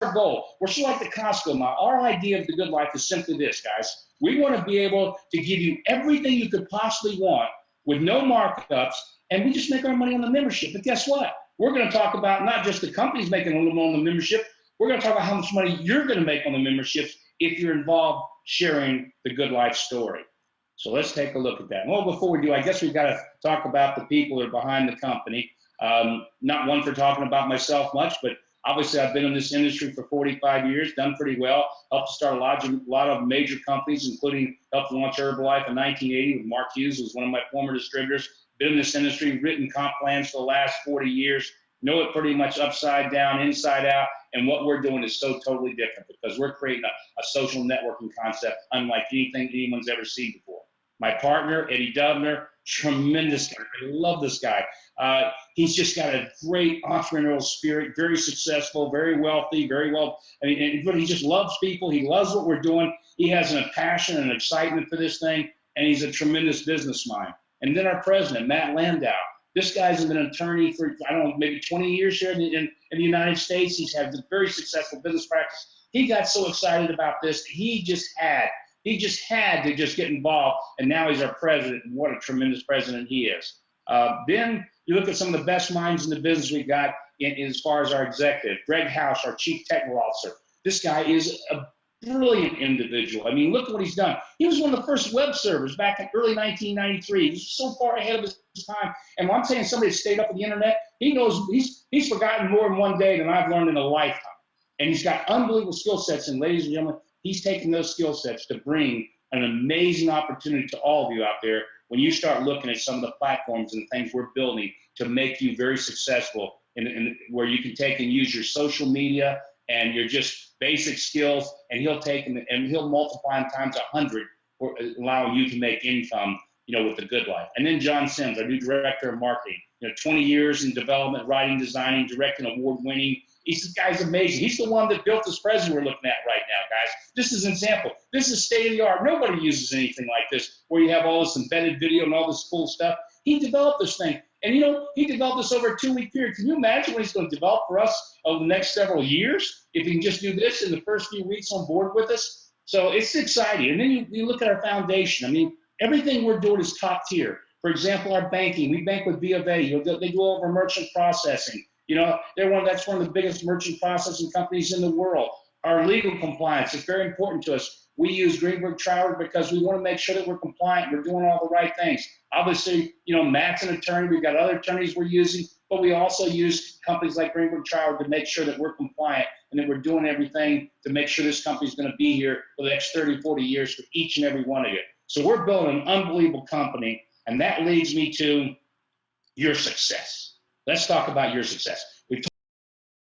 our goal. We're sort of like the Costco model. Our idea of the good life is simply this, guys. We want to be able to give you everything you could possibly want with no markups, and we just make our money on the membership. But guess what? We're going to talk about not just the companies making a little more on the membership. We're going to talk about how much money you're going to make on the memberships if you're involved sharing the Good Life story. So let's take a look at that. Well, before we do, I guess we've got to talk about the people that are behind the company. Not one for talking about myself much, but obviously I've been in this industry for 45 years, done pretty well, helped to start a lot of major companies, including helped launch Herbalife in 1980 with Mark Hughes, who was one of my former distributors. Been in this industry, written comp plans for the last 40 years, know it pretty much upside down, inside out, and what we're doing is so totally different because we're creating a social networking concept unlike anything anyone's ever seen before. My partner, Eddie Dubner, tremendous guy. I love this guy. He's just got a great entrepreneurial spirit, very successful, very wealthy, very well. I mean, he just loves people. He loves what we're doing. He has a passion and excitement for this thing, and he's a tremendous business mind. And then our president, Matt Landau. This guy's been an attorney for, I don't know, maybe 20 years here in the United States. He's had a very successful business practice. He got so excited about this, he just had to just get involved, and now he's our president, and what a tremendous president he is. Then you look at some of the best minds in the business we got as far as our executive. Greg House, our chief technical officer. This guy is a brilliant individual. I mean, look at what he's done. He was one of the first web servers back in early 1993. He's so far ahead of his time. And when I'm saying somebody that stayed up with the internet, he knows he's forgotten more in one day than I've learned in a lifetime. And he's got unbelievable skill sets. And ladies and gentlemen, he's taking those skill sets to bring an amazing opportunity to all of you out there when you start looking at some of the platforms and the things we're building to make you very successful in where you can take and use your social media and your just basic skills, and he'll take them and he'll multiply them times 100, allowing you to make income, with the Good Life. And then John Sims, our new director of marketing, 20 years in development, writing, designing, directing, award-winning. This guy's amazing. He's the one that built this president we're looking at right now, guys. This is an example. This is state-of-the-art. Nobody uses anything like this, where you have all this embedded video and all this cool stuff. He developed this thing. And, he developed this over a 2-week period. Can you imagine what he's going to develop for us over the next several years if he can just do this in the first few weeks on board with us? So it's exciting. And then you look at our foundation. I mean, everything we're doing is top tier. For example, our banking. We bank with B of A. They do all of our merchant processing. That's one of the biggest merchant processing companies in the world. Our legal compliance is very important to us. We use Greenberg Traurig because we want to make sure that we're compliant. We're doing all the right things. Obviously, Matt's an attorney. We've got other attorneys we're using, but we also use companies like Greenberg Traurig to make sure that we're compliant and that we're doing everything to make sure this company's going to be here for the next 30, 40 years for each and every one of you. So we're building an unbelievable company, and that leads me to your success. Let's talk about your success.